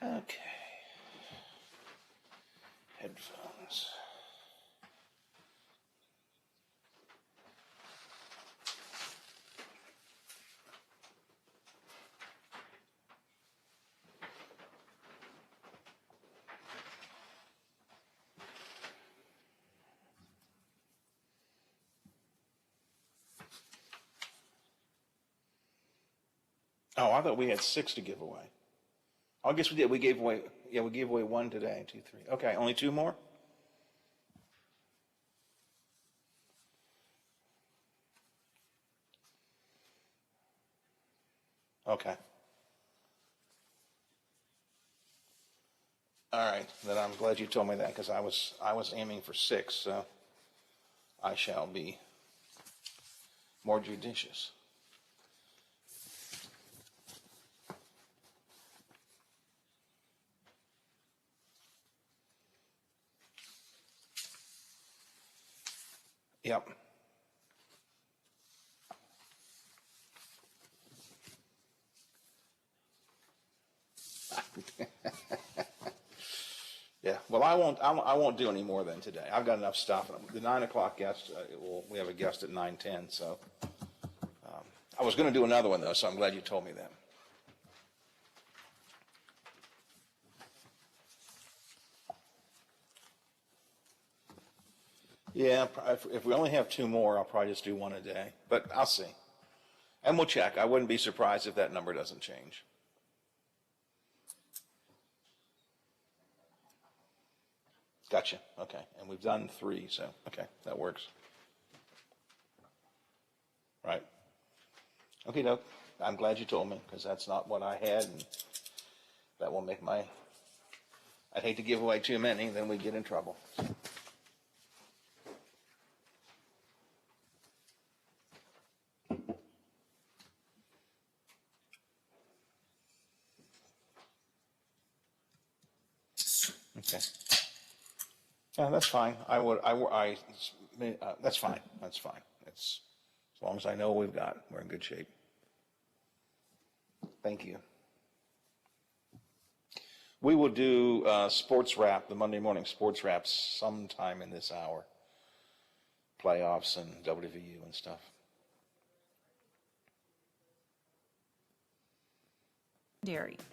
Okay. Headphones. Oh, I thought we had 6 to give away. I guess we did. We gave away, we gave away 1 today, 2, 3. Okay, only 2 more? Okay. All right, then I'm glad you told me that because I was aiming for 6, so I shall be more judicious. Yep. Yeah. Well, I won't do any more than today. I've got enough stuff. The 9 o'clock guest. We have a guest at 9:10. So I was going to do another one though. So I'm glad you told me that. Yeah. If we only have 2 more, I'll probably just do 1 a day. But I'll see, and we'll check. I wouldn't be surprised if that number doesn't change. Gotcha. Okay. And we've done 3, so okay, that works. Right. Okay, doke. I'm glad you told me because that's not what I had, and that will make my. I'd hate to give away too many, then we get in trouble. Okay. Yeah, that's fine. That's fine. That's fine. It's, as long as I know what we've got, we're in good shape. Thank you. We will do sports wrap, the Monday morning sports wrap, sometime in this hour. Playoffs and WVU and stuff.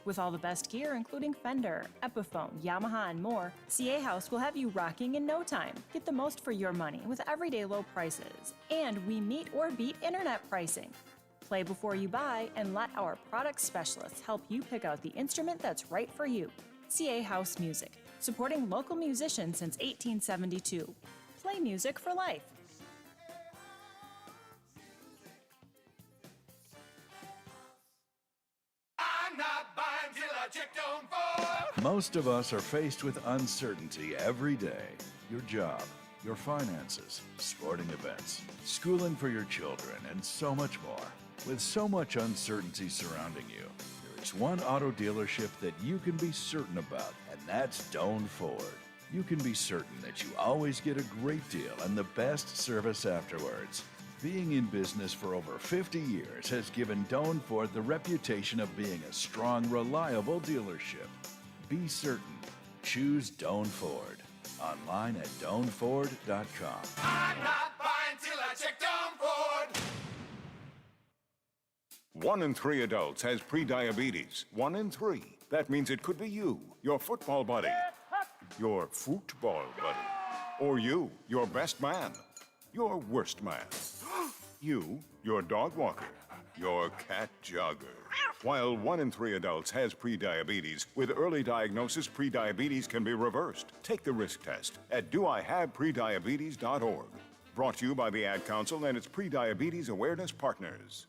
With all the best gear, including Fender, Epiphone, Yamaha, and more, CA House will have you rocking in no time. Get the most for your money with everyday low prices. And we meet or beat internet pricing. Play before you buy and let our product specialists help you pick out the instrument that's right for you. CA House Music, supporting local musicians since 1872. Play music for life. Most of us are faced with uncertainty every day. Your job, your finances, sporting events, schooling for your children, and so much more. With so much uncertainty surrounding you, there is one auto dealership that you can be certain about, and that's Doan Ford. You can be certain that you always get a great deal and the best service afterwards. Being in business for over 50 years has given Doan Ford the reputation of being a strong, reliable dealership. Be certain. Choose Doan Ford. Online at doanford.com. I'm not buying till I check Doan Ford. 1 in 3 adults has prediabetes. 1 in 3. That means it could be you, your football buddy, your football buddy, or you, your best man, your worst man, you, your dog walker, your cat jogger. While 1 in 3 adults has prediabetes, with early diagnosis, prediabetes can be reversed. Take the risk test at doihaveprediabetes.org. Brought to you by the Ad Council and its prediabetes awareness partners.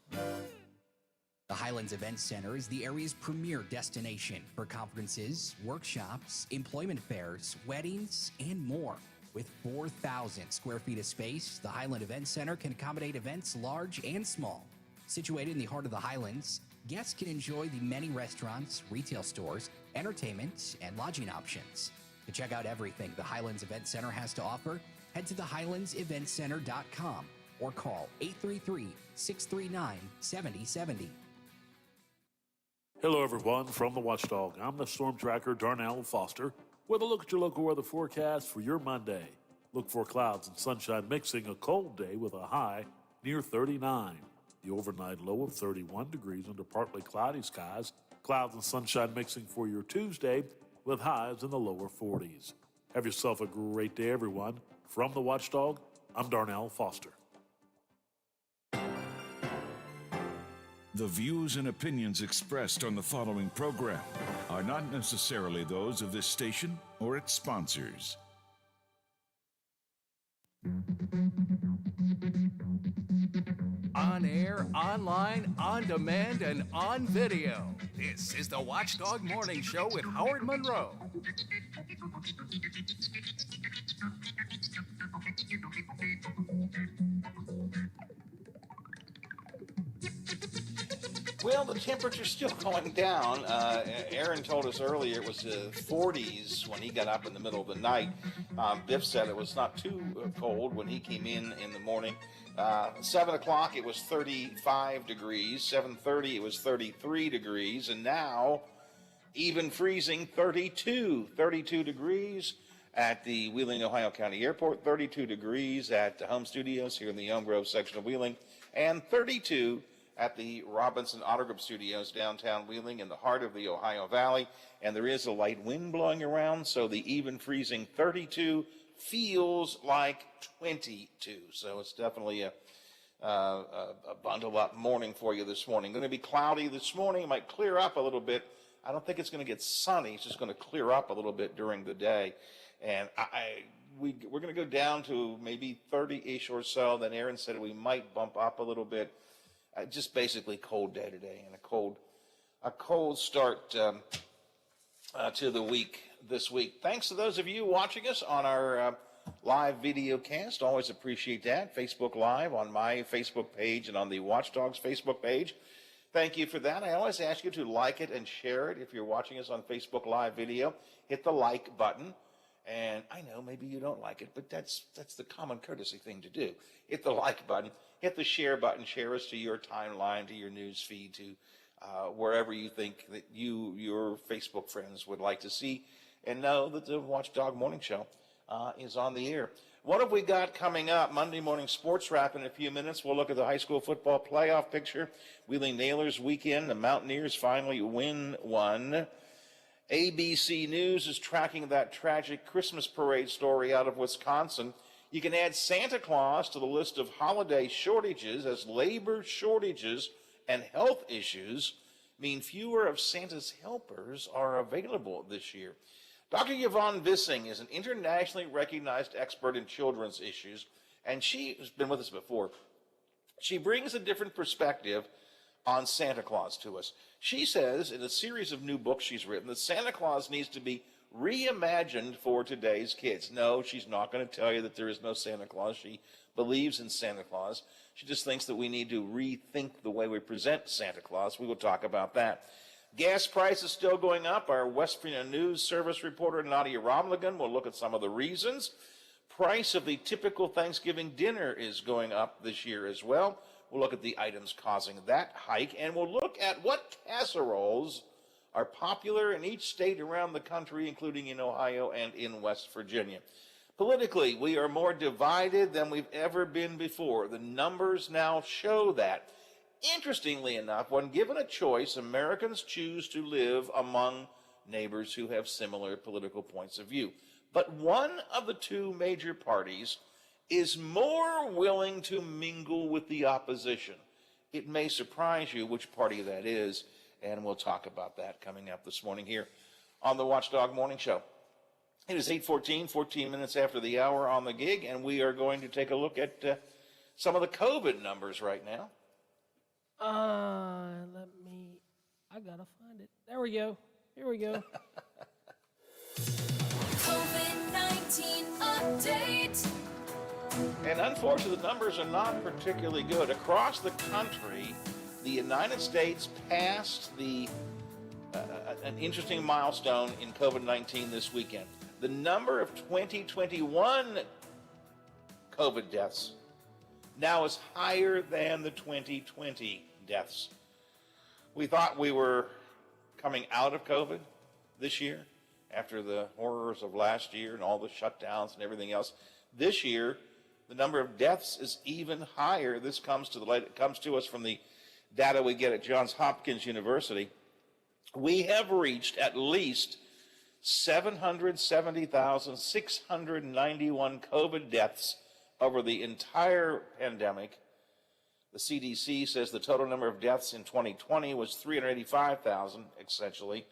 The Highlands Event Center is the area's premier destination for conferences, workshops, employment fairs, weddings, and more. With 4,000 square feet of space, the Highland Event Center can accommodate events large and small. Situated in the heart of the Highlands, guests can enjoy the many restaurants, retail stores, entertainment, and lodging options. To check out everything the Highlands Event Center has to offer, head to thehighlandseventcenter.com or call 833-639-7070. Hello, everyone, from the Watchdog. I'm the Storm Tracker, Darnell Foster, with a look at your local weather forecast for your Monday. Look for clouds and sunshine mixing, a cold day with a high near 39. The overnight low of 31 degrees under partly cloudy skies. Clouds and sunshine mixing for your Tuesday with highs in the lower 40s. Have yourself a great day, everyone. From the Watchdog, I'm Darnell Foster. The views and opinions expressed on the following program are not necessarily those of this station or its sponsors. On air, online, on demand, and on video. This is the Watchdog Morning Show with Howard Monroe. Well, the temperature's still going down. Aaron told us earlier it was 40s when he got up in the middle of the night. Biff said it was not too cold when he came in the morning. 7 o'clock it was 35 degrees. 7:30 it was 33 degrees. And now, even freezing, 32 degrees at the Wheeling, Ohio County Airport, 32 degrees at the home studios here in the Elm Grove section of Wheeling, and 32 at the Robinson Auto Group Studios downtown Wheeling in the heart of the Ohio Valley. And there is a light wind blowing around, so the even freezing 32 feels like 22. So it's definitely a bundle up morning for you this morning. Going to be cloudy this morning. It might clear up a little bit. I don't think it's going to get sunny. It's just going to clear up a little bit during the day. And we're going to go down to maybe 30-ish or so. Then Aaron said we might bump up a little bit. Just basically cold day today, and a cold start to the week this week. Thanks to those of you watching us on our live video cast. Always appreciate that. Facebook Live on my Facebook page and on the Watchdogs Facebook page. Thank you for that. I always ask you to like it and share it. If you're watching us on Facebook Live video, hit the like button. And I know maybe you don't like it, but that's the common courtesy thing to do. Hit the like button, hit the share button, share us to your timeline, to your news feed, to wherever you think that your Facebook friends would like to see and know that the Watchdog Morning Show is on the air. What have we got coming up? Monday morning sports wrap in a few minutes. We'll look at the high school football playoff picture. Wheeling Nailers weekend. The Mountaineers finally win one. ABC News is tracking that tragic Christmas parade story out of Wisconsin. You can add Santa Claus to the list of holiday shortages as labor shortages and health issues mean fewer of Santa's helpers are available this year. Dr. Yvonne Vissing is an internationally recognized expert in children's issues, and she has been with us before. She brings a different perspective on Santa Claus to us. She says in a series of new books she's written that Santa Claus needs to be reimagined for today's kids. No, she's not going to tell you that there is no Santa Claus. She believes in Santa Claus. She just thinks that we need to rethink the way we present Santa Claus. We will talk about that. Gas prices still going up. Our West Virginia News Service reporter Nadia Romligan will look at some of the reasons. Price of the typical Thanksgiving dinner is going up this year as well. We'll look at the items causing that hike, and we'll look at what casseroles are popular in each state around the country, including in Ohio and in West Virginia. Politically, we are more divided than we've ever been before. The numbers now show that. Interestingly enough, when given a choice, Americans choose to live among neighbors who have similar political points of view. But one of the two major parties is more willing to mingle with the opposition. It may surprise you which party that is, and we'll talk about that coming up this morning here on the Watchdog Morning Show. It is 8:14, 14 minutes after the hour on the gig, and we are going to take a look at some of the COVID numbers right now. I gotta find it. There we go. Here we go. COVID-19 update. And unfortunately, the numbers are not particularly good. Across the country, the United States passed an interesting milestone in COVID-19 this weekend. The number of 2021 COVID deaths now is higher than the 2020 deaths. We thought we were coming out of COVID this year, after the horrors of last year and all the shutdowns and everything else. This year, the number of deaths is even higher. This comes to us from the data we get at Johns Hopkins University. We have reached at least 770,691 COVID deaths over the entire pandemic. The CDC says the total number of deaths in 2020 was 385,000, essentially.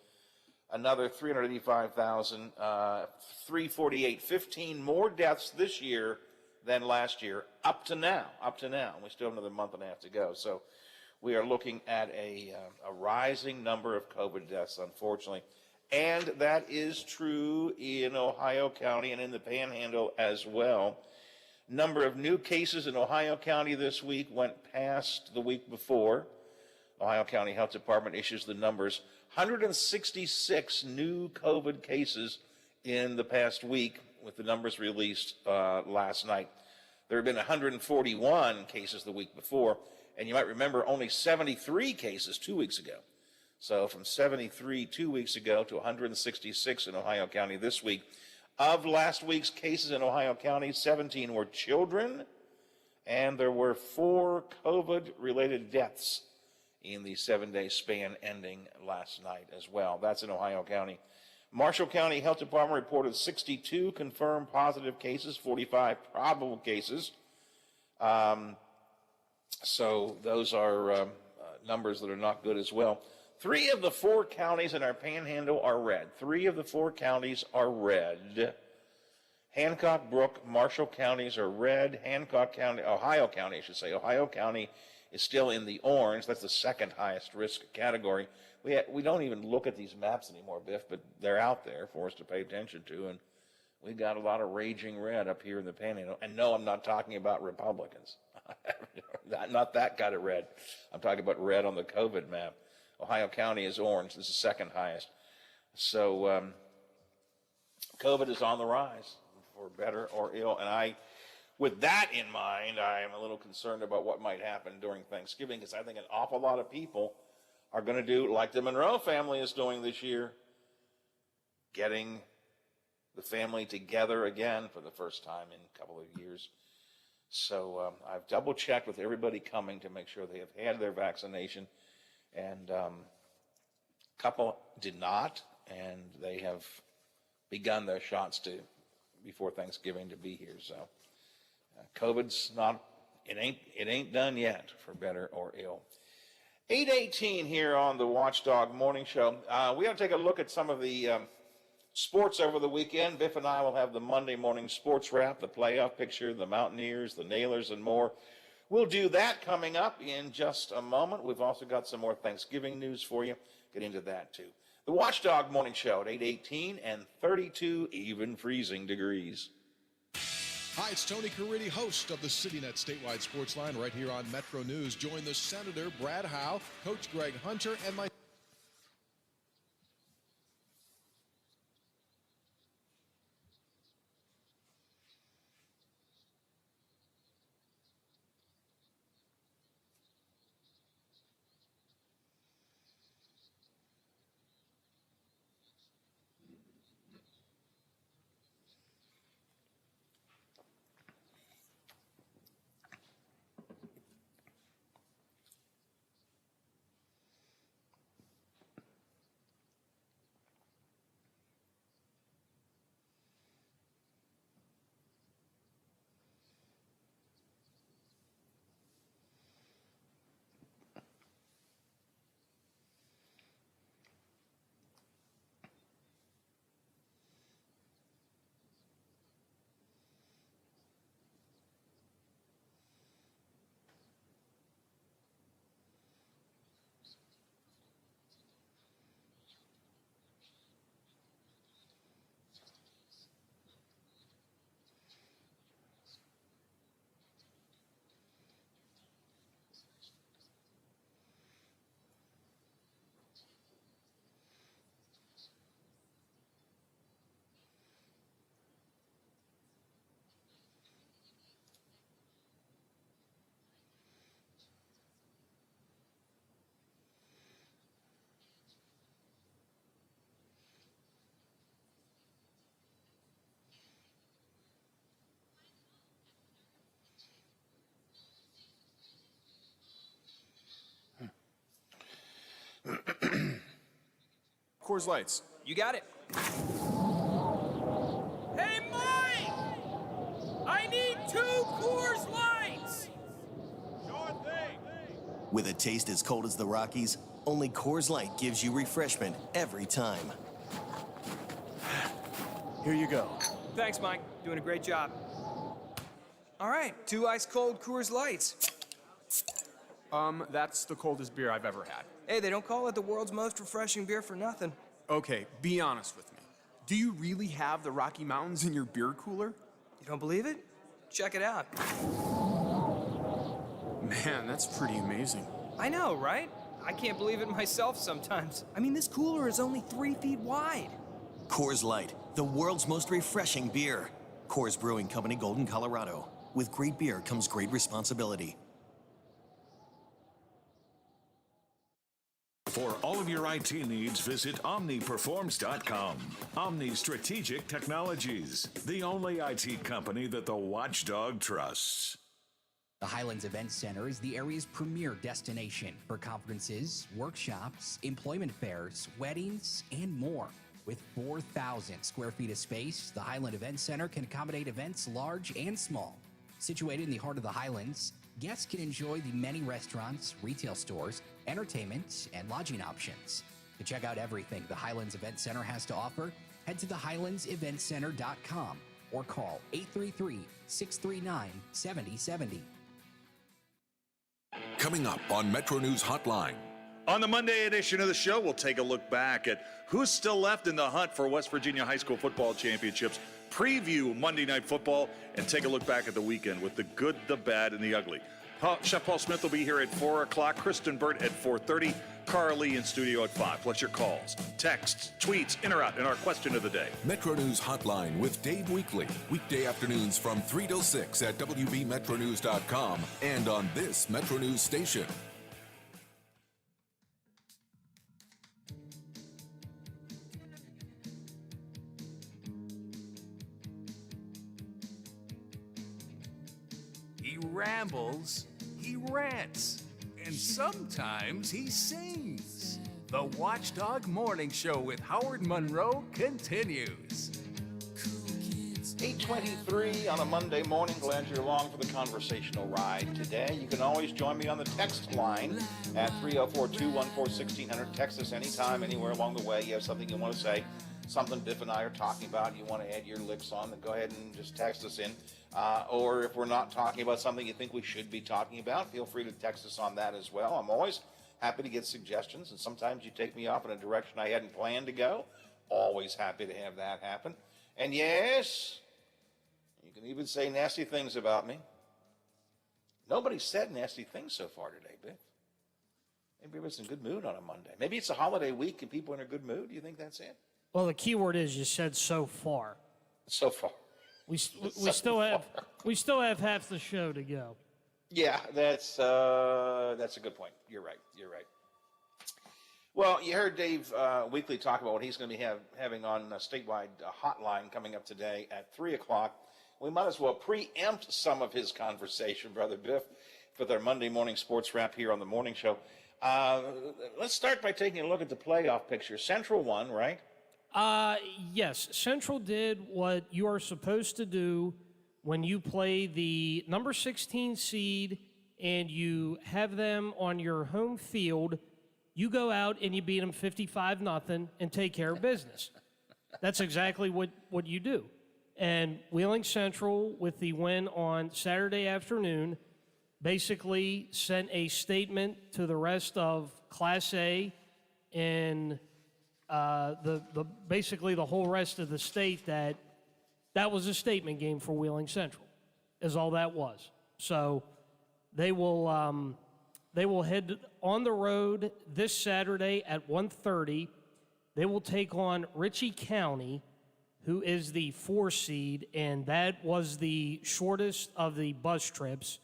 Another 385,000, 348, 15 more deaths this year than last year, up to now. We still have another month and a half to go. So we are looking at a rising number of COVID deaths, unfortunately. And that is true in Ohio County and in the Panhandle as well. Number of new cases in Ohio County this week went past the week before. Ohio County Health Department issues the numbers. 166 new COVID cases in the past week, with the numbers released last night. There have been 141 cases the week before, and you might remember only 73 cases 2 weeks ago. So from 73 2 weeks ago to 166 in Ohio County this week. Of last week's cases in Ohio County, 17 were children, and there were 4 COVID-related deaths in the 7-day span ending last night as well. That's in Ohio County. Marshall County Health Department reported 62 confirmed positive cases, 45 probable cases. So those are numbers that are not good as well. 3 of the 4 counties in our Panhandle are red. 3 of the 4 counties are red. Hancock, Brooke, Marshall counties are red. Hancock County, Ohio County, I should say. Ohio County is still in the orange. That's the second highest risk category. We don't even look at these maps anymore, Biff, but they're out there for us to pay attention to, and we've got a lot of raging red up here in the Panhandle. And no, I'm not talking about Republicans. Not that kind of red. I'm talking about red on the COVID map. Ohio County is orange. This is second highest. So COVID is on the rise, for better or ill. And with that in mind, I am a little concerned about what might happen during Thanksgiving, because I think an awful lot of people are going to do like the Monroe family is doing this year, getting the family together again for the first time in a couple of years. So I've double-checked with everybody coming to make sure they have had their vaccination, and a couple did not, and they have begun their shots before Thanksgiving to be here. So COVID's not, it ain't done yet, for better or ill. 8:18 here on the Watchdog Morning Show. We got to take a look at some of the sports over the weekend. Biff and I will have the Monday morning sports wrap, the playoff picture, the Mountaineers, the Nailers, and more. We'll do that coming up in just a moment. We've also got some more Thanksgiving news for you. Get into that, too. The Watchdog Morning Show at 8:18 and 32 even freezing degrees. Hi, it's Tony Caridi, host of the CityNet Statewide Sports Line right here on Metro News. Join the Senator, Brad Howe, Coach Greg Hunter, and my Coors Lights. You got it. Hey, Mike! I need 2 Coors Lights! Sure thing. With a taste as cold as the Rockies, only Coors Light gives you refreshment every time. Here you go. Thanks, Mike. Doing a great job. All right, 2 ice-cold Coors Lights. That's the coldest beer I've ever had. Hey, they don't call it the world's most refreshing beer for nothing. Okay, be honest with me. Do you really have the Rocky Mountains in your beer cooler? You don't believe it? Check it out. Man, that's pretty amazing. I know, right? I can't believe it myself sometimes. I mean, this cooler is only 3 feet wide. Coors Light, the world's most refreshing beer. Coors Brewing Company, Golden, Colorado. With great beer comes great responsibility. For all of your IT needs, visit OmniPerforms.com. Omni Strategic Technologies, the only IT company that the Watchdog trusts. The Highlands Event Center is the area's premier destination for conferences, workshops, employment fairs, weddings, and more. With 4,000 square feet of space, the Highland Event Center can accommodate events large and small. Situated in the heart of the Highlands, guests can enjoy the many restaurants, retail stores, entertainment, and lodging options. To check out everything the Highlands Event Center has to offer, head to thehighlandseventcenter.com or call 833-639-7070. Coming up on Metro News Hotline. On the Monday edition of the show, we'll take a look back at who's still left in the hunt for West Virginia High School Football Championships, preview Monday Night Football, and take a look back at the weekend with the good, the bad, and the ugly. Chef Paul Smith will be here at 4 o'clock, Kristen Burt at 4:30, Carly in studio at 5, plus your calls, texts, tweets, in or out, and our question of the day. Metro News Hotline with Dave Weekly. Weekday afternoons from 3 till 6 at WBMetroNews.com and on this Metro News station. He rambles, he rants, and sometimes he sings. The Watchdog Morning Show with Howard Monroe continues. 8:23 on a Monday morning. Glad you're along for the conversational ride today. You can always join me on the text line at 304-214-1600. Text us anytime, anywhere along the way. You have something you want to say, something Biff and I are talking about, you want to add your licks on, then go ahead and just text us in. Or if we're not talking about something you think we should be talking about, feel free to text us on that as well. I'm always happy to get suggestions, and sometimes you take me off in a direction I hadn't planned to go. Always happy to have that happen. And yes, you can even say nasty things about me. Nobody said nasty things so far today, Biff. Maybe everybody's in a good mood on a Monday. Maybe it's a holiday week and people are in a good mood. Do you think that's it? Well, the key word is you said so far. So far. We still have half the show to go. Yeah, that's a good point. You're right. Well, you heard Dave Weekly talk about what he's going to be having on a statewide hotline coming up today at 3 o'clock. We might as well preempt some of his conversation, Brother Biff, for their Monday morning sports wrap here on the morning show. Let's start by taking a look at the playoff picture. Central won, right? Yes, Central did what you are supposed to do when you play the number 16 seed and you have them on your home field. You go out and you beat them 55-0 and take care of business. That's exactly what you do. And Wheeling Central, with the win on Saturday afternoon, basically sent a statement to the rest of Class A and basically the whole rest of the state that was a statement game for Wheeling Central, is all that was. So they will head on the road this Saturday at 1:30. They will take on Ritchie County, who is the 4 seed, and that was the shortest of the bus trips.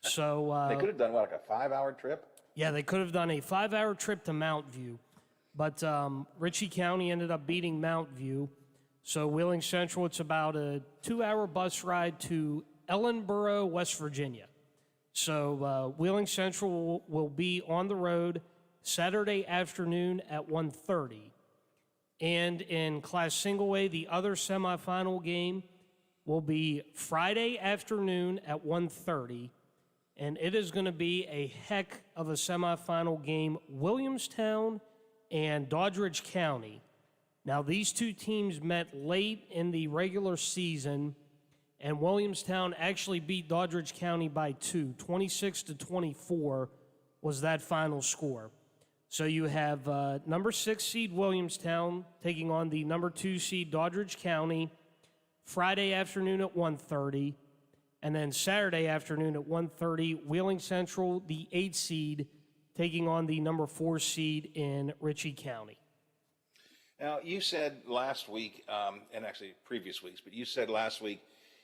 So they could have done like a 5-hour trip. Yeah, they could have done a 5-hour trip to Mount View. But Ritchie County ended up beating Mount View. So Wheeling Central, it's about a 2-hour bus ride to Ellenboro, West Virginia. So Wheeling Central will be on the road Saturday afternoon at 1:30. And in Class Single A, the other semifinal game will be Friday afternoon at 1:30, and it is going to be a heck of a semifinal game, Williamstown and Doddridge County. Now, these two teams met late in the regular season, and Williamstown actually beat Doddridge County by 2. 26-24 was that final score. So you have number 6 seed Williamstown taking on the number 2 seed Doddridge County Friday afternoon at 1:30, and then Saturday afternoon at 1:30, Wheeling Central, the 8 seed, taking on the number 4 seed in Ritchie County. Now, you said last week, and actually previous weeks, but you said last week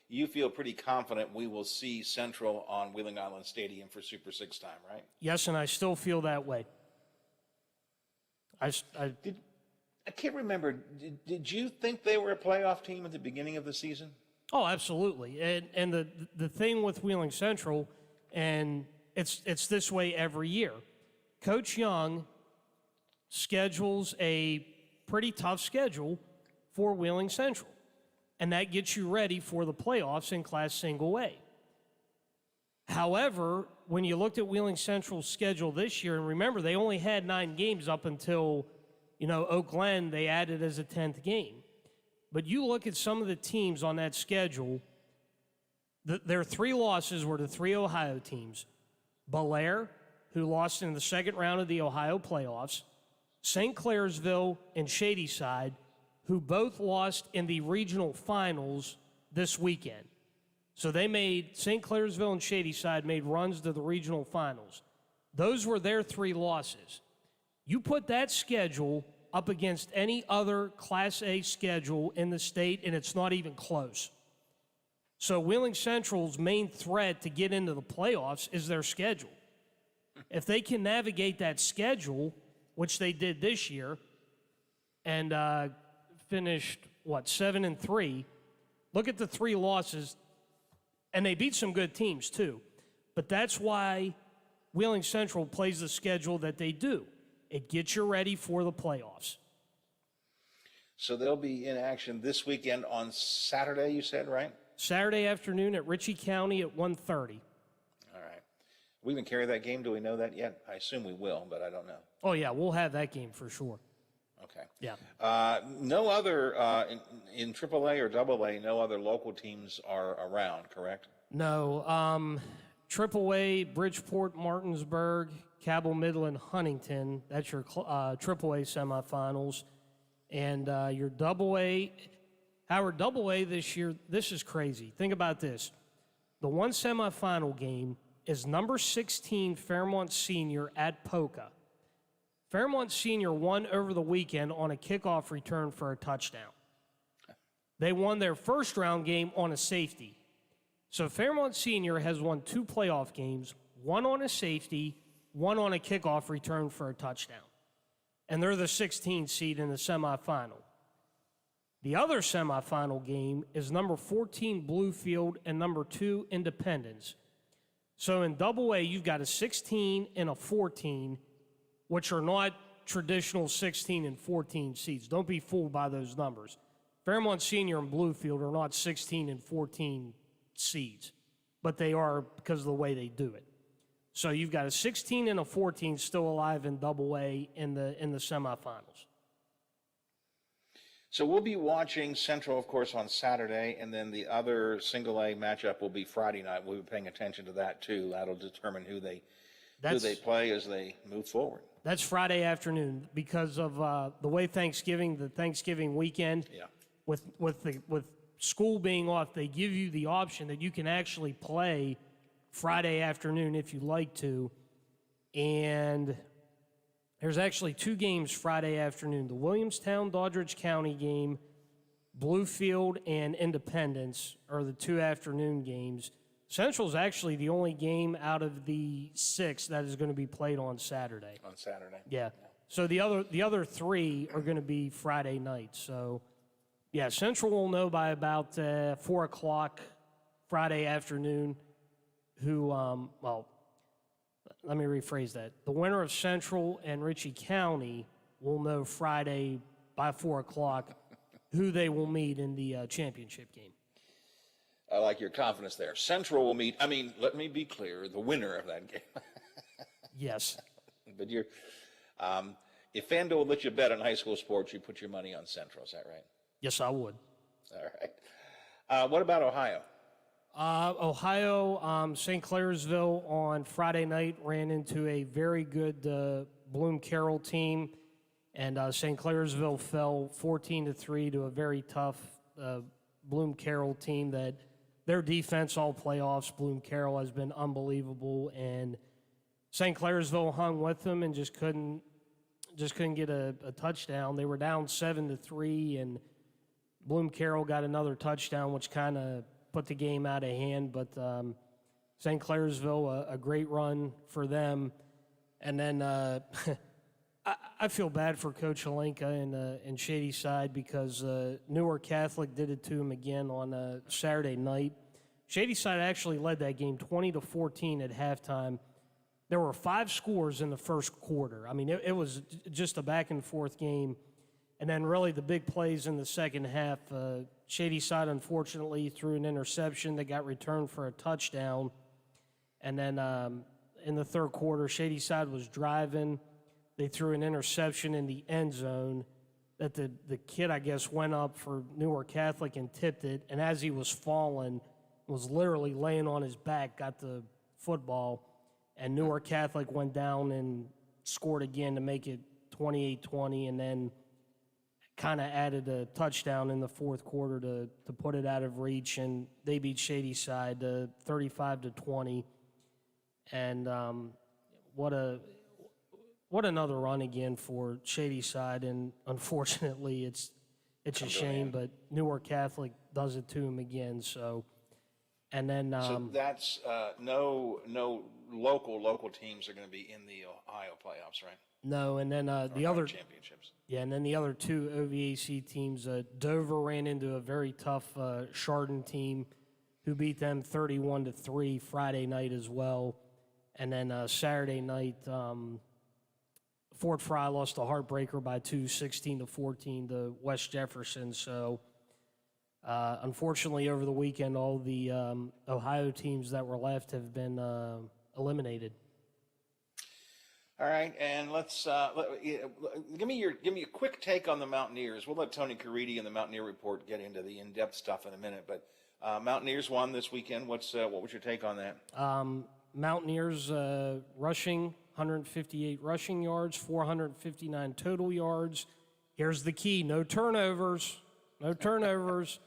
you feel pretty confident we will see Central on Wheeling Island Stadium for Super 6 time, right? Yes, and I still feel that way. I can't remember. Did you think they were a playoff team at the beginning of the season? Oh, absolutely. And the thing with Wheeling Central, and it's this way every year, Coach Young schedules a pretty tough schedule for Wheeling Central, and that gets you ready for the playoffs in Class Single A. However, when you looked at Wheeling Central's schedule this year, and remember, they only had 9 games up until, Oak Glen, they added as a 10th game. But you look at some of the teams on that schedule, their 3 losses were to 3 Ohio teams. Belair, who lost in the second round of the Ohio playoffs, St. Clairsville and Shadyside, who both lost in the regional finals this weekend. So St. Clairsville and Shadyside made runs to the regional finals. Those were their 3 losses. You put that schedule up against any other Class A schedule in the state, and it's not even close. So Wheeling Central's main threat to get into the playoffs is their schedule. If they can navigate that schedule, which they did this year, and finished, 7-3, look at the 3 losses, and they beat some good teams too. But that's why Wheeling Central plays the schedule that they do. It gets you ready for the playoffs. So they'll be in action this weekend on Saturday, you said, right? Saturday afternoon at Ritchie County at 1:30. All right. We even carry that game? Do we know that yet? I assume we will, but I don't know. Oh, yeah, we'll have that game for sure. Okay. Yeah. No other, in AAA or AA, no other local teams are around, correct? No. AAA, Bridgeport, Martinsburg, Cabell, Midland, Huntington. That's your AAA semifinals. And your AA, Howard, AA this year, this is crazy. Think about this. The one semifinal game is number 16 Fairmont Senior at Poca. Fairmont Senior won over the weekend on a kickoff return for a touchdown. They won their first round game on a safety. So Fairmont Senior has won 2 playoff games, one on a safety, one on a kickoff return for a touchdown. And they're the 16th seed in the semifinal. The other semifinal game is number 14 Bluefield and number 2 Independence. So in AA, you've got a 16 and a 14, which are not traditional 16 and 14 seeds. Don't be fooled by those numbers. Fairmont Senior and Bluefield are not 16 and 14 seeds, but they are because of the way they do it. So you've got a 16 and a 14 still alive in AA in the semifinals. So we'll be watching Central, of course, on Saturday, and then the other single A matchup will be Friday night. We'll be paying attention to that too. That'll determine who they play as they move forward. That's Friday afternoon because of the way the Thanksgiving weekend, with school being off, they give you the option that you can actually play Friday afternoon if you like to. And there's actually 2 games Friday afternoon. The Williamstown Doddridge County game, Bluefield and Independence are the 2 afternoon games. Central's actually the only game out of the 6 that is going to be played on Saturday. On Saturday. Yeah. So the other 3 are going to be Friday night. So, yeah, Central will know by about 4 o'clock Friday afternoon who, let me rephrase that. The winner of Central and Ritchie County will know Friday by 4 o'clock who they will meet in the championship game. I like your confidence there. Central will meet, let me be clear, the winner of that game. Yes. But if FanDuel will let you bet on high school sports, you put your money on Central. Is that right? Yes, I would. All right. What about Ohio? Ohio, St. Clairsville on Friday night ran into a very good Bloom Carroll team, and St. Clairsville fell 14-3 to a very tough Bloom Carroll team that their defense all playoffs. Bloom Carroll has been unbelievable, and St. Clairsville hung with them and just couldn't get a touchdown. They were down 7-3, and Bloom Carroll got another touchdown, which kind of put the game out of hand. But St. Clairsville, a great run for them. And then I feel bad for Coach Alenka and Shady Side because Newark Catholic did it to him again on Saturday night. Shady Side actually led that game 20-14 at halftime. There were 5 scores in the first quarter. It was just a back-and-forth game. And then really the big plays in the second half, Shady Side unfortunately threw an interception that got returned for a touchdown. And then in the third quarter, Shady Side was driving. They threw an interception in the end zone that the kid, I guess, went up for Newark Catholic and tipped it. And as he was falling, was literally laying on his back, got the football. And Newark Catholic went down and scored again to make it 28-20, and then kind of added a touchdown in the fourth quarter to put it out of reach, and they beat Shady Side 35-20. And what another run again for Shady Side, and unfortunately it's a shame, but Newark Catholic does it to him again. So, and then so that's no local teams are going to be in the Ohio playoffs, right? No, and then the other championships. Yeah, and then the other 2 OVAC teams, Dover ran into a very tough Chardon team who beat them 31-3 Friday night as well. And then Saturday night, Fort Fry lost a heartbreaker by 2, 16-14 to West Jefferson. So unfortunately, over the weekend, all the Ohio teams that were left have been eliminated. All right, and let's give me a quick take on the Mountaineers. We'll let Tony Caridi and the Mountaineer Report get into the in-depth stuff in a minute, but Mountaineers won this weekend. What was your take on that? Mountaineers rushing 158 rushing yards, 459 total yards. Here's the key: no turnovers. No turnovers.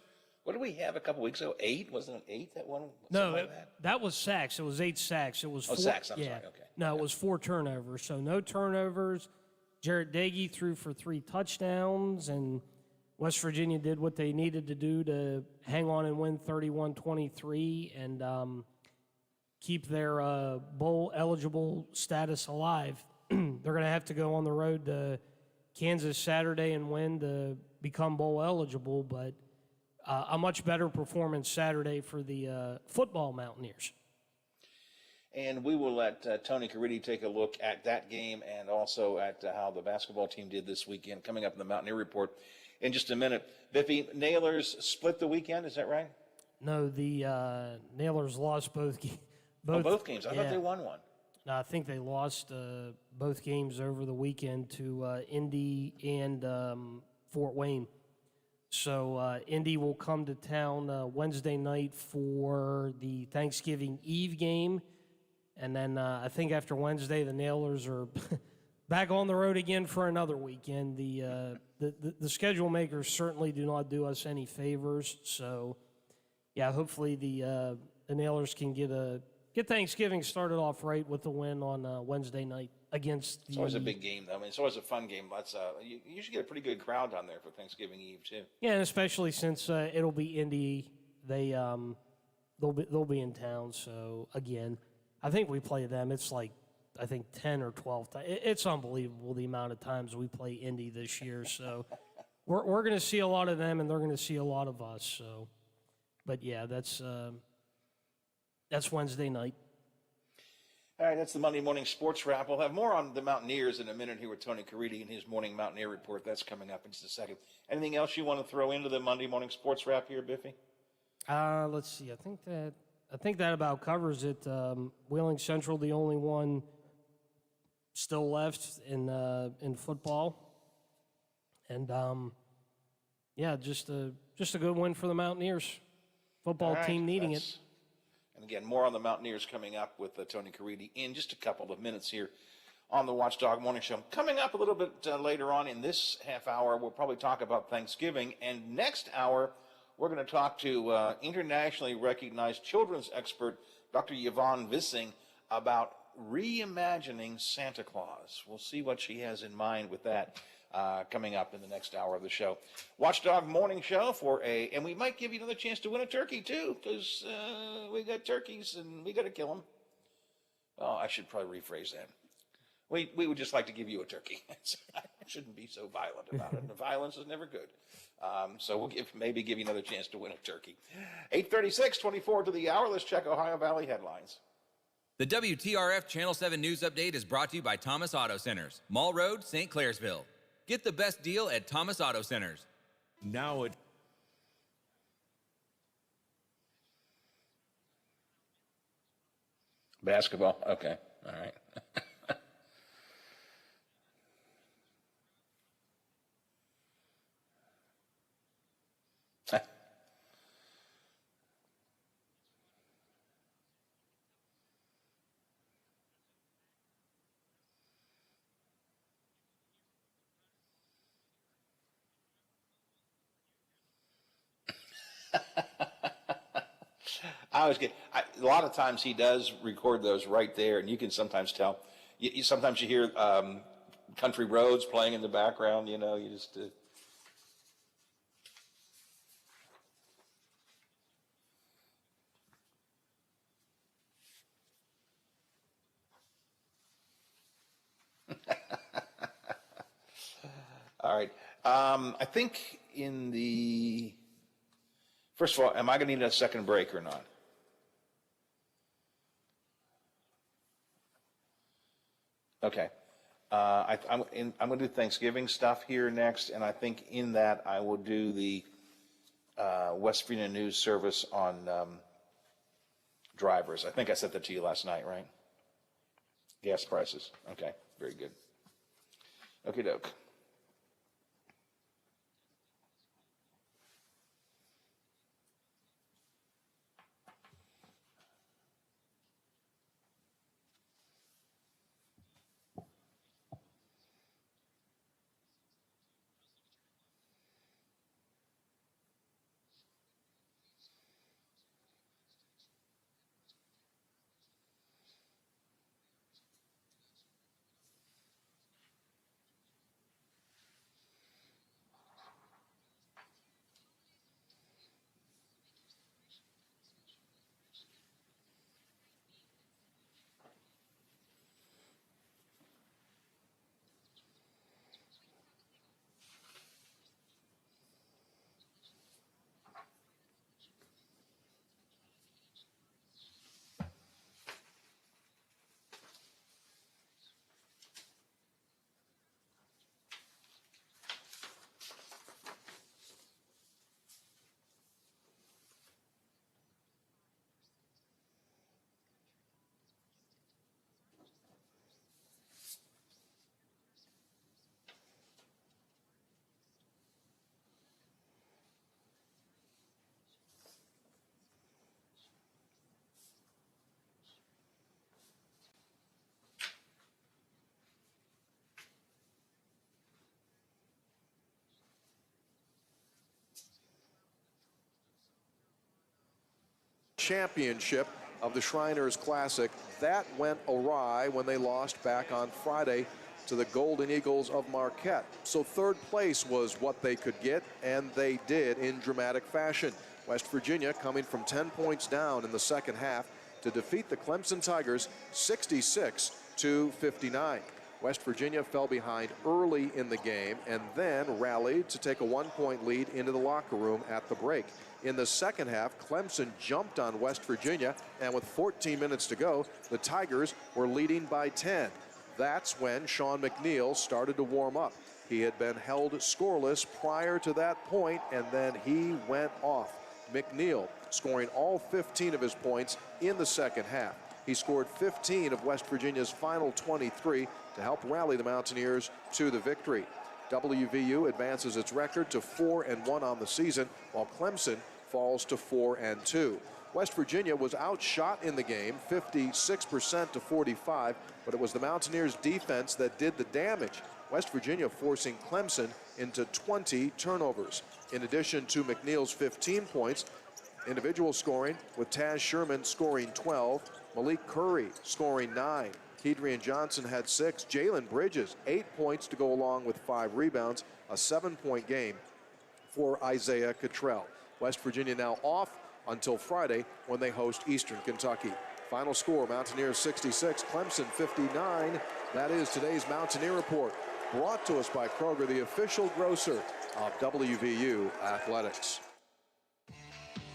What did we have a couple weeks ago? 8? Wasn't it 8 that one? No, that was sacks. It was 8 sacks. It was 4. Sacks. I'm sorry. Okay. No, it was 4 turnovers. So no turnovers. Jarrett Dagey threw for 3 touchdowns, and West Virginia did what they needed to do to hang on and win 31-23 and keep their bowl-eligible status alive. They're going to have to go on the road to Kansas Saturday and win to become bowl-eligible, but a much better performance Saturday for the football Mountaineers. And we will let Tony Caridi take a look at that game and also at how the basketball team did this weekend, coming up in the Mountaineer Report in just a minute. Biffy, Nailers split the weekend, is that right? No, the Nailers lost both games. Both games. I thought they won one. No, I think they lost both games over the weekend to Indy and Fort Wayne. So Indy will come to town Wednesday night for the Thanksgiving Eve game. And then I think after Wednesday, the Nailers are back on the road again for another weekend. The schedule makers certainly do not do us any favors. So, yeah, hopefully the Nailers can get Thanksgiving started off right with the win on Wednesday night against the... It's always a big game, though. I mean, it's always a fun game. You should get a pretty good crowd down there for Thanksgiving Eve, too. Yeah, and especially since it'll be Indy. They'll be in town. So, again, I think we play them. It's like, I think, 10 or 12 times. It's unbelievable the amount of times we play Indy this year. So we're going to see a lot of them, and they're going to see a lot of us. So, but, yeah, that's Wednesday night. All right, that's the Monday Morning Sports Wrap. We'll have more on the Mountaineers in a minute here with Tony Caridi and his Morning Mountaineer Report. That's coming up in just a second. Anything else you want to throw into the Monday Morning Sports Wrap here, Biffy? Let's see. I think that about covers it. Wheeling Central, the only one still left in football, and yeah, just a good win for the Mountaineers football team needing it. And again, more on the Mountaineers coming up with Tony Caridi in just a couple of minutes here on the Watchdog Morning Show. Coming up a little bit later on in this half hour, we'll probably talk about Thanksgiving. And next hour, we're going to talk to internationally recognized children's expert, Dr. Yvonne Vissing, about reimagining Santa Claus. We'll see what she has in mind with that coming up in the next hour of the show. Watchdog Morning Show and we might give you another chance to win a turkey too, because we got turkeys and we got to kill them. Oh, I should probably rephrase that. We would just like to give you a turkey. Shouldn't be so violent about it. The violence is never good. So we'll maybe give you another chance to win a turkey. 8:36, 24 to the hour. Let's check Ohio Valley headlines. The WTRF Channel 7 News Update is brought to you by Thomas Auto Centers, Mall Road, St. Clairsville. Get the best deal at Thomas Auto Centers. Now it. Basketball. Okay. All right. I always a lot of times he does record those right there, and you can sometimes tell. Sometimes you hear country roads playing in the background, you just... All right. I think in the... First of all, am I going to need a second break or not? Okay. I'm going to do Thanksgiving stuff here next, and I think in that I will do the West Virginia News Service on drivers. I think I said that to you last night, right? Gas prices. Okay, very good. Okie doke. Championship of the Shriners Classic. That went awry when they lost back on Friday to the Golden Eagles of Marquette. So third place was what they could get, and they did in dramatic fashion. West Virginia coming from 10 points down in the second half to defeat the Clemson Tigers 66-59. West Virginia fell behind early in the game and then rallied to take a 1-point lead into the locker room at the break. In the second half, Clemson jumped on West Virginia, and with 14 minutes to go, the Tigers were leading by 10. That's when Sean McNeil started to warm up. He had been held scoreless prior to that point, and then he went off. McNeil scoring all 15 of his points in the second half. He scored 15 of West Virginia's final 23 to help rally the Mountaineers to the victory. WVU advances its record to 4-1 on the season, while Clemson falls to 4-2. West Virginia was outshot in the game, 56% to 45, but it was the Mountaineers' defense that did the damage. West Virginia forcing Clemson into 20 turnovers. In addition to McNeil's 15 points, individual scoring with Taz Sherman scoring 12, Malik Curry scoring 9. Kedrian Johnson had 6. Jalen Bridges, 8 points to go along with 5 rebounds. A 7-point game for Isaiah Cottrell. West Virginia now off until Friday when they host Eastern Kentucky. Final score, Mountaineers 66, Clemson 59. That is today's Mountaineer Report, brought to us by Kroger, the official grocer of WVU Athletics.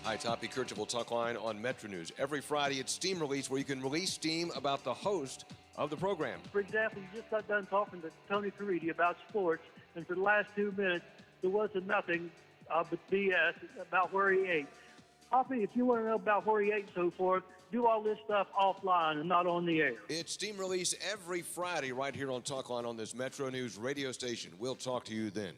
Hi, Toppy Kercheval Talk Line on Metro News. Every Friday it's Steam Release, where you can release steam about the host of the program. For example, you just got done talking to Tony Caridi about sports, and for the last 2 minutes, there wasn't nothing but BS about where he ate. Poppy, if you want to know about where he ate and so forth, do all this stuff offline and not on the air. It's Steam Release every Friday right here on Talk Line on this Metro News radio station. We'll talk to you then.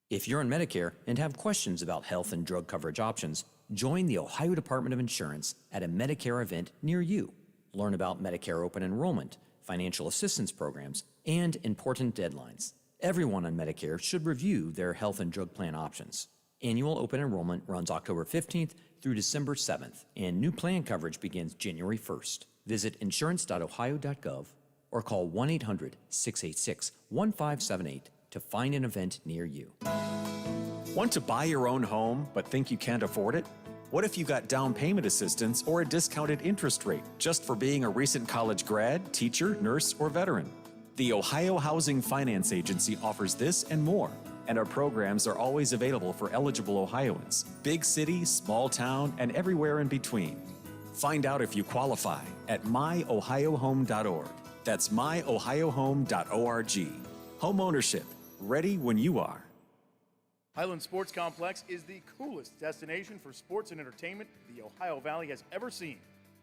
If you're on Medicare and have questions about health and drug coverage options, join the Ohio Department of Insurance at a Medicare event near you. Learn about Medicare open enrollment, financial assistance programs, and important deadlines. Everyone on Medicare should review their health and drug plan options. Annual open enrollment runs October 15th through December 7th, and new plan coverage begins January 1st. Visit insurance.ohio.gov or call 1-800-686-1578 to find an event near you. Want to buy your own home but think you can't afford it? What if you got down payment assistance or a discounted interest rate just for being a recent college grad, teacher, nurse, or veteran? The Ohio Housing Finance Agency offers this and more, and our programs are always available for eligible Ohioans, big city, small town, and everywhere in between. Find out if you qualify at myohiohome.org. That's myohiohome.org. Home ownership, ready when you are. Highland Sports Complex is the coolest destination for sports and entertainment the Ohio Valley has ever seen.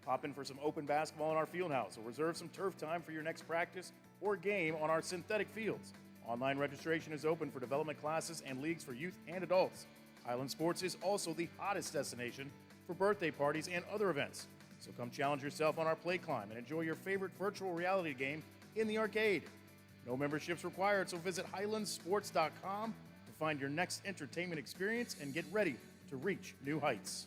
Pop in for some open basketball in our field house or reserve some turf time for your next practice or game on our synthetic fields. Online registration is open for development classes and leagues for youth and adults. Highland Sports is also the hottest destination for birthday parties and other events. So come challenge yourself on our play climb and enjoy your favorite virtual reality game in the arcade. No memberships required, so visit highlandsports.com to find your next entertainment experience and get ready to reach new heights.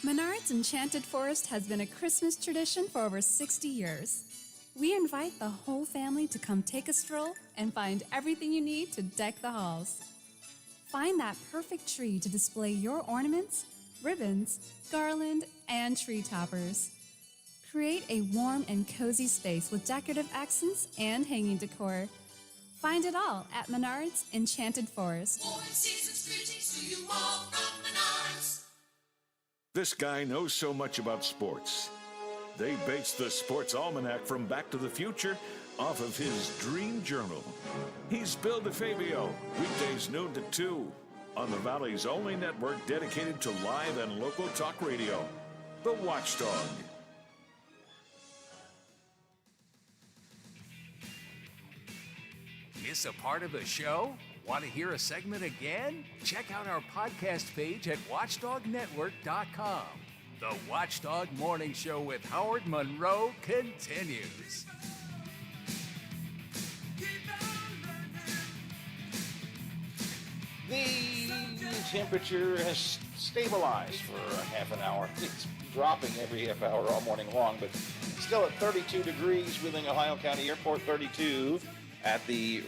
Menards Enchanted Forest has been a Christmas tradition for over 60 years. We invite the whole family to come take a stroll and find everything you need to deck the halls. Find that perfect tree to display your ornaments, ribbons, garland, and tree toppers. Create a warm and cozy space with decorative accents and hanging decor. Find it all at Menards Enchanted Forest. This guy knows so much about sports. They based the Sports Almanac from Back to the Future off of his dream journal. He's Bill DeFabio, weekdays noon to 2, on the Valley's only network dedicated to live and local talk radio, The Watchdog. Miss a part of the show? Want to hear a segment again? Check out our podcast page at watchdognetwork.com. The Watchdog Morning Show with Howard Monroe continues. The temperature has stabilized for a half an hour. It's dropping every half hour all morning long, but still at 32 degrees within Ohio County Airport, 32 at the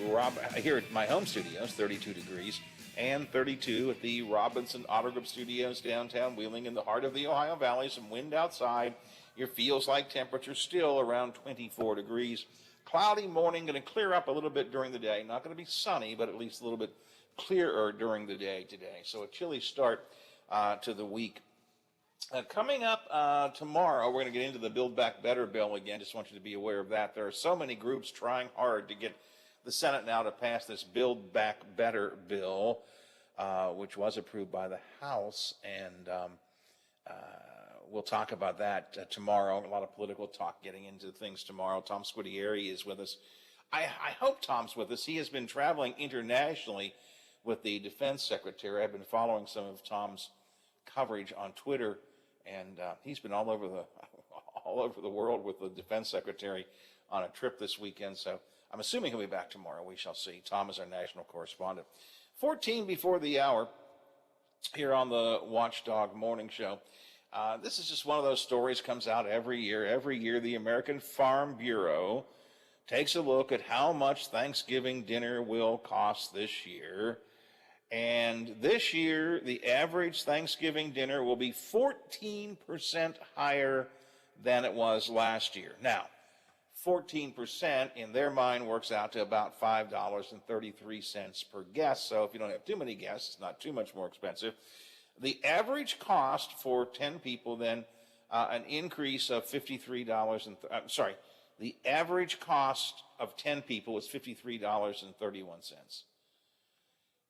here at my home studios, 32 degrees, and 32 at the Robinson Auto Group Studios downtown Wheeling in the heart of the Ohio Valley. Some wind outside. Your feels like temperature still around 24 degrees. Cloudy morning, going to clear up a little bit during the day. Not going to be sunny, but at least a little bit clearer during the day today. So a chilly start to the week. Coming up tomorrow, we're going to get into the Build Back Better bill again. Just want you to be aware of that. There are so many groups trying hard to get the Senate now to pass this Build Back Better bill, which was approved by the House. And we'll talk about that tomorrow. A lot of political talk getting into things tomorrow. Tom Squitieri is with us. I hope Tom's with us. He has been traveling internationally with the Defense Secretary. I've been following some of Tom's coverage on Twitter, and he's been all over the world with the Defense Secretary on a trip this weekend. So I'm assuming he'll be back tomorrow. We shall see. Tom is our national correspondent. 14 before the hour here on the Watchdog Morning Show. This is just one of those stories comes out every year. Every year, the American Farm Bureau takes a look at how much Thanksgiving dinner will cost this year. And this year, the average Thanksgiving dinner will be 14% higher than it was last year. Now, 14% in their mind works out to about $5.33 per guest. So if you don't have too many guests, it's not too much more expensive. The average cost for 10 people, then, an increase of $53. The average cost of 10 people is $53.31.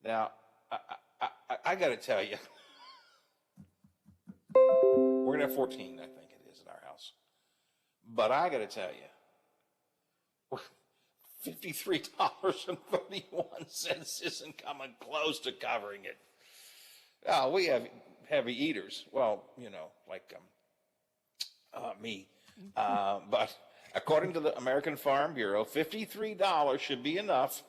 Now, I got to tell you, we're going to have 14, I think it is, in our house. But I got to tell you, $53.31 isn't coming close to covering it. Oh, we have heavy eaters. Well, you know, like me. But according to the American Farm Bureau, $53 should be enough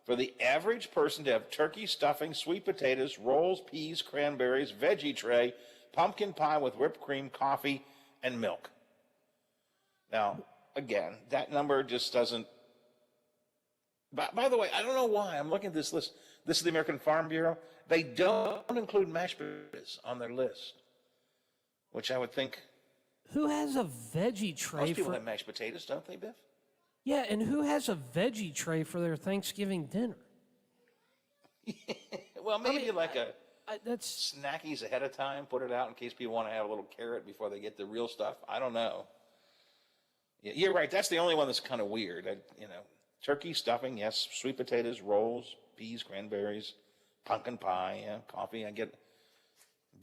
for the average person to have turkey stuffing, sweet potatoes, rolls, peas, cranberries, veggie tray, pumpkin pie with whipped cream, coffee, and milk. Now, again, that number just doesn't... By the way, I don't know why. I'm looking at this list. This is the American Farm Bureau. They don't include mashed potatoes on their list, which I would think... Who has a veggie tray Most people have mashed potatoes, don't they, Biff? Yeah, and who has a veggie tray for their Thanksgiving dinner? Well, maybe that's snackies ahead of time. Put it out in case people want to have a little carrot before they get the real stuff. I don't know. Yeah, you're right. That's the only one that's kind of weird. Turkey stuffing, yes. Sweet potatoes, rolls, peas, cranberries, pumpkin pie, yeah, coffee. I get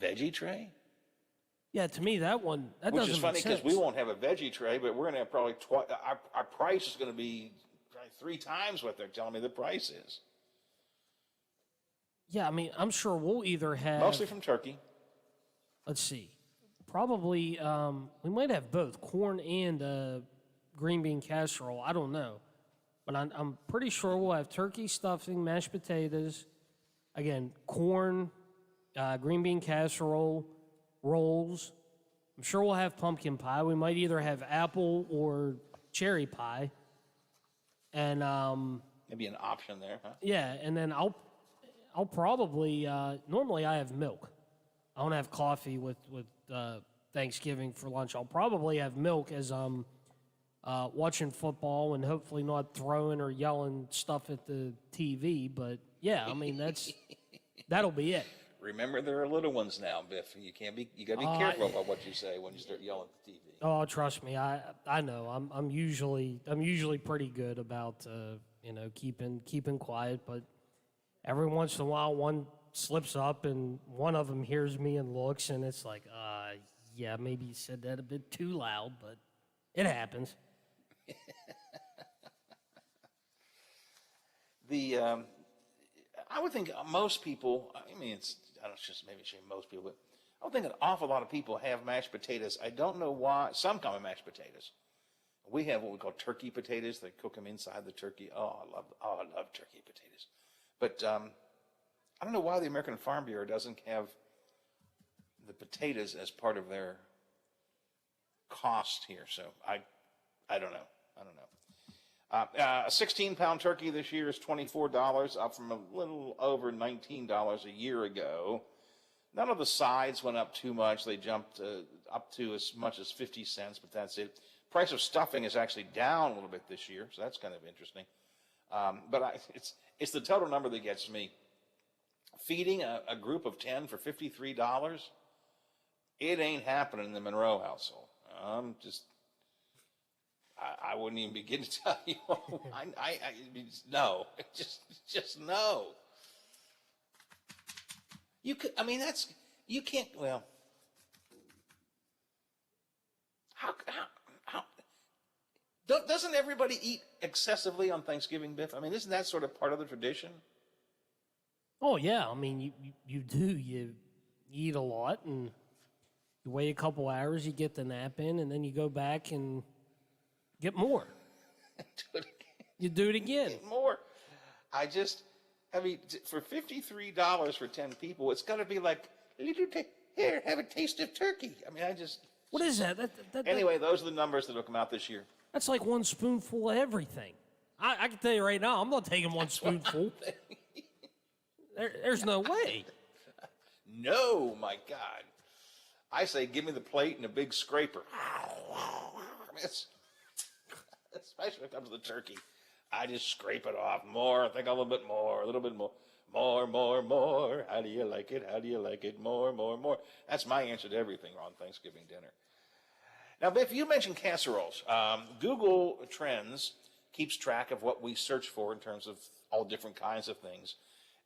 veggie tray. Yeah, to me that one that Which doesn't is funny make because sense. we won't have a veggie tray, but we're going to have probably our price is going to be probably 3 times what they're telling me the price is. Yeah, I mean, I'm sure we'll either have Mostly from turkey. Let's see, probably we might have both corn and green bean casserole. I don't know, but I'm pretty sure we'll have turkey stuffing, mashed potatoes, again corn, green bean casserole, rolls. I'm sure we'll have pumpkin pie. We might either have apple or cherry pie. And maybe an option there, huh? Yeah, and then I'll probably normally I have milk. I don't have coffee with Thanksgiving for lunch. I'll probably have milk as I'm watching football and hopefully not throwing or yelling stuff at the TV. But yeah, I mean that'll be it. Remember, there are little ones now, Biff. You got to be careful about what you say when you start yelling at the TV. Oh, trust me, I know. I'm usually pretty good about keeping quiet, but every once in a while one slips up and one of them hears me and looks, and it's like, yeah, maybe you said that a bit too loud, but it happens. I would think most people, I mean, I don't just maybe say most people, but I would think an awful lot of people have mashed potatoes. I don't know why. Some come in mashed potatoes. We have what we call turkey potatoes. They cook them inside the turkey. I love turkey potatoes. But I don't know why the American Farm Bureau doesn't have the potatoes as part of their cost here. So I don't know. A 16-pound turkey this year is $24, up from a little over $19 a year ago. None of the sides went up too much. They jumped up to as much as 50 cents, but that's it. Price of stuffing is actually down a little bit this year, so that's kind of interesting. But it's the total number that gets me. Feeding a group of 10 for $53, it ain't happening in the Monroe household. I wouldn't even begin to tell you. No, just no. You could, I mean, you can't, well, how doesn't everybody eat excessively on Thanksgiving, Biff? I mean, isn't that sort of part of the tradition? Oh, yeah. I mean, you do. You eat a lot, and you wait a couple hours, you get the nap in, and then you go back and get more. You do it again. Get more. I mean, for $53 for 10 people, it's got to be like, here, have a taste of turkey. I mean, What is that? Anyway, those are the numbers that will come out this year. That's like one spoonful of everything. I can tell you right now, I'm not taking one spoonful. There's no way. No, my God. I say, give me the plate and a big scraper. Especially when it comes to the turkey. I just scrape it off more. I think a little bit more, a little bit more. More. How do you like it? How do you like it? More. That's my answer to everything on Thanksgiving dinner. Now, Biff, you mentioned casseroles. Google Trends keeps track of what we search for in terms of all different kinds of things.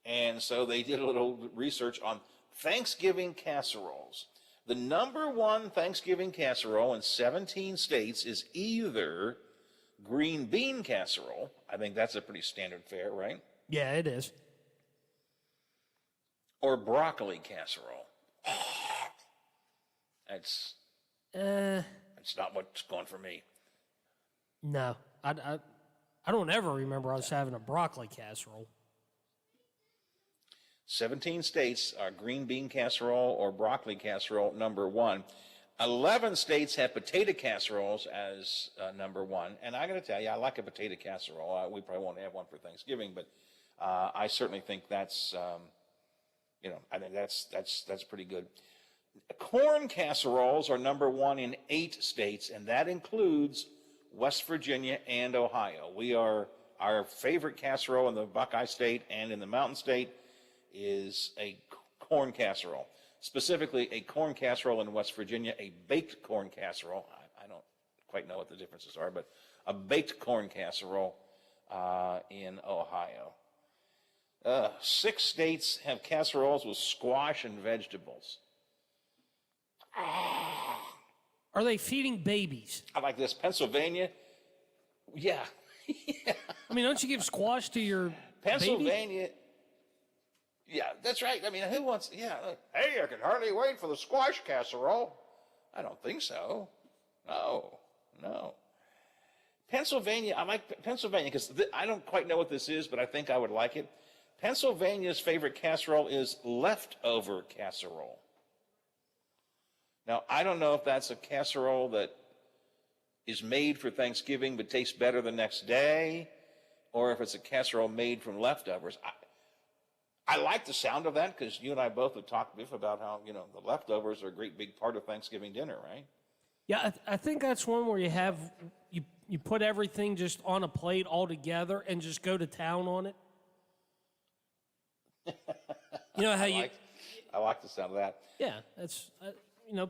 And so they did a little research on Thanksgiving casseroles. The number one Thanksgiving casserole in 17 states is either green bean casserole. I think that's a pretty standard fare, right? Yeah, it is. Or broccoli casserole. That's not what's going for me. No, I don't ever remember us having a broccoli casserole. 17 states are green bean casserole or broccoli casserole number one. 11 states have potato casseroles as number one. And I got to tell you, I like a potato casserole. We probably won't have one for Thanksgiving, but I certainly think that's, I think that's pretty good. Corn casseroles are number one in 8 states, and that includes West Virginia and Ohio. Our favorite casserole in the Buckeye State and in the Mountain State is a corn casserole. Specifically, a corn casserole in West Virginia, a baked corn casserole. I don't quite know what the differences are, but a baked corn casserole in Ohio. 6 states have casseroles with squash and vegetables. Are they feeding babies? I like this. Pennsylvania. Yeah. Yeah. I mean, don't you give squash to your Pennsylvania. baby? Yeah, that's right. I mean, who wants, hey, I can hardly wait for the squash casserole. I don't think so. No. Pennsylvania, I like Pennsylvania because I don't quite know what this is, but I think I would like it. Pennsylvania's favorite casserole is leftover casserole. Now, I don't know if that's a casserole that is made for Thanksgiving but tastes better the next day, or if it's a casserole made from leftovers. I like the sound of that because you and I both have talked, Biff, about how, the leftovers are a great big part of Thanksgiving dinner, right? Yeah, I think that's one where you put everything just on a plate all together and just go to town on it. You know how I like the sound of that. Yeah, that's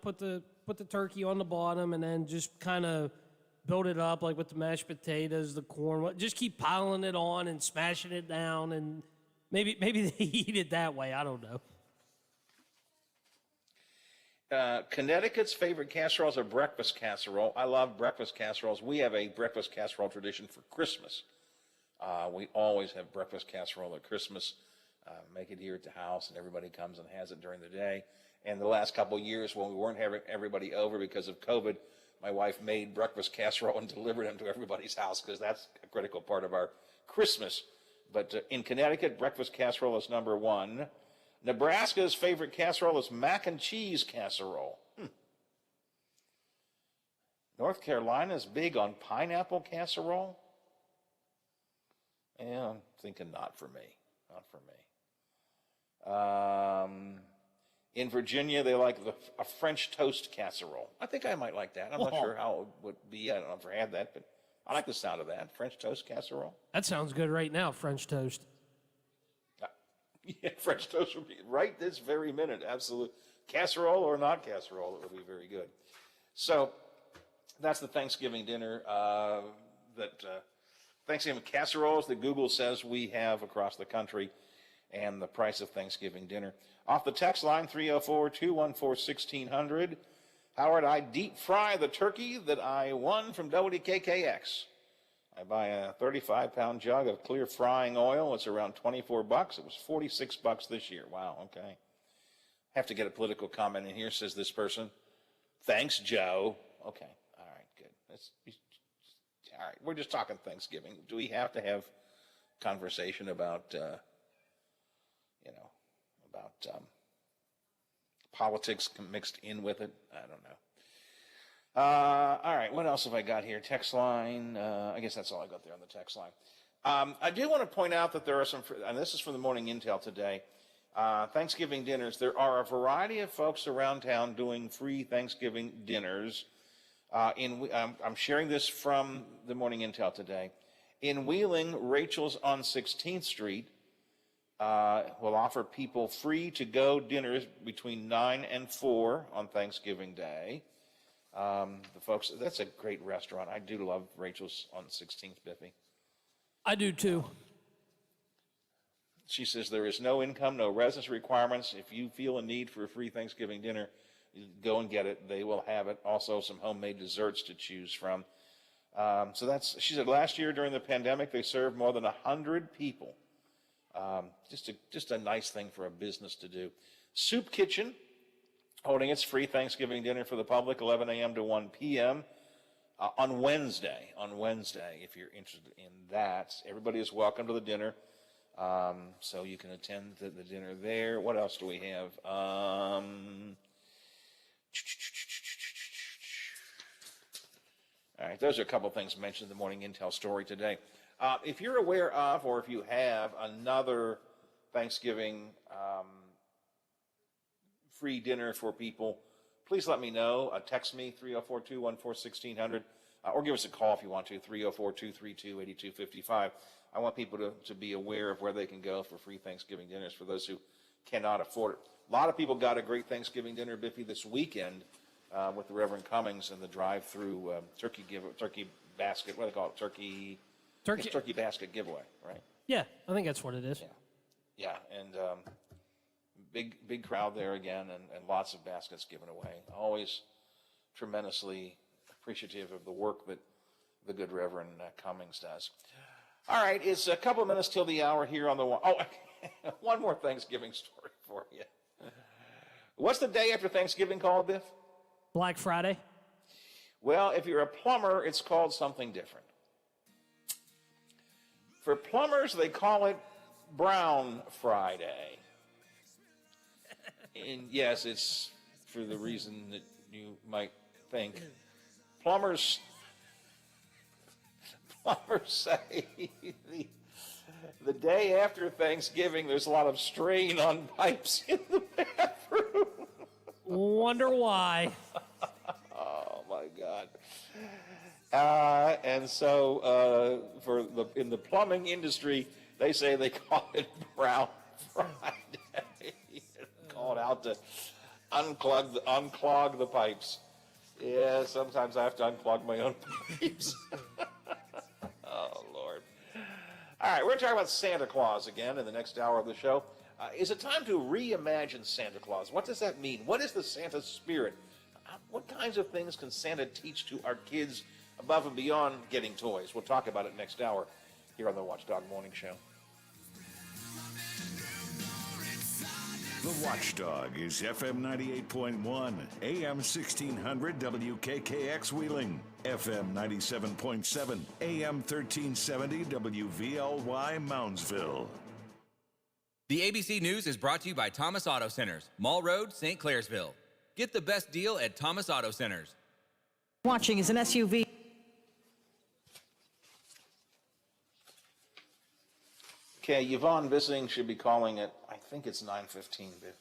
put the turkey on the bottom and then just kind of build it up like with the mashed potatoes, the corn. Just keep piling it on and smashing it down, and maybe they eat it that way. I don't know. Connecticut's favorite casseroles are breakfast casserole. I love breakfast casseroles. We have a breakfast casserole tradition for Christmas. We always have breakfast casserole at Christmas. Make it here at the house, and everybody comes and has it during the day. And the last couple of years when we weren't having everybody over because of COVID, my wife made breakfast casserole and delivered them to everybody's house because that's a critical part of our Christmas. But in Connecticut, breakfast casserole is number one. Nebraska's favorite casserole is mac and cheese casserole. North Carolina's big on pineapple casserole. Yeah, I'm thinking not for me. Not for me. In Virginia, they like a French toast casserole. I think I might like that. I'm not sure how it would be. I don't know if I had that, but I like the sound of that. French toast casserole. That sounds good right now, French toast. Yeah, French toast would be right this very minute. Absolute casserole or not casserole, it would be very good. So that's the Thanksgiving dinner. Thanksgiving casseroles that Google says we have across the country, and the price of Thanksgiving dinner. Off the text line, 304-214-1600. Howard, I deep fry the turkey that I won from WKKX. I buy a 35-pound jug of clear frying oil. It's around $24. It was $46 this year. Wow, okay. Have to get a political comment in here, says this person. Thanks, Joe. Okay, all right, good. All right, we're just talking Thanksgiving. Do we have to have conversation about, politics mixed in with it? I don't know. All right, what else have I got here? Text line. I guess that's all I got there on the text line. I do want to point out that there are some, and this is from the Morning Intel today, Thanksgiving dinners. There are a variety of folks around town doing free Thanksgiving dinners. I'm sharing this from the Morning Intel today. In Wheeling, Rachel's on 16th Street will offer people free to-go dinners between 9 and 4 on Thanksgiving Day. The folks, that's a great restaurant. I do love Rachel's on 16th, Biffy. I do too. She says there is no income, no residence requirements. If you feel a need for a free Thanksgiving dinner, go and get it. They will have it. Also, some homemade desserts to choose from. She said last year during the pandemic, they served more than 100 people. Just a nice thing for a business to do. Soup Kitchen, holding its free Thanksgiving dinner for the public, 11 a.m. to 1 p.m. On Wednesday, if you're interested in that. Everybody is welcome to the dinner, so you can attend the dinner there. What else do we have? All right, those are a couple things mentioned in the Morning Intel story today. If you're aware of, or if you have another Thanksgiving free dinner for people, please let me know. Text me, 304-214-1600, or give us a call if you want to, 304-232-8255. I want people to be aware of where they can go for free Thanksgiving dinners for those who cannot afford it. A lot of people got a great Thanksgiving dinner, Biffy, this weekend with the Reverend Cummings and the drive-through turkey basket, what do they call it? Turkey basket giveaway, right? Yeah, I think that's what it is. Yeah, and big crowd there again, and lots of baskets given away. Always tremendously appreciative of the work that the good Reverend Cummings does. All right, it's a couple of minutes till the hour here on the one. Oh, one more Thanksgiving story for you. What's the day after Thanksgiving called, Biff? Black Friday. Well, if you're a plumber, it's called something different. For plumbers, they call it Brown Friday. And yes, it's for the reason that you might think. Plumbers say the day after Thanksgiving, there's a lot of strain on pipes in the bathroom. Wonder why. Oh, my God. And so in the plumbing industry, they say they call it Brown Friday. Called out to unclog the pipes. Yeah, sometimes I have to unclog my own pipes. Oh, Lord. All right, we're going to talk about Santa Claus again in the next hour of the show. Is it time to reimagine Santa Claus? What does that mean? What is the Santa spirit? What kinds of things can Santa teach to our kids above and beyond getting toys? We'll talk about it next hour here on the Watchdog Morning Show. The Watchdog is FM 98.1, AM 1600 WKKX Wheeling, FM 97.7, AM 1370 WVLY Moundsville. The ABC News is brought to you by Thomas Auto Centers, Mall Road, St. Clairsville. Get the best deal at Thomas Auto Centers. Watching is an SUV. Okay, Yvonne visiting should be calling at, I think it's 9:15, Biff.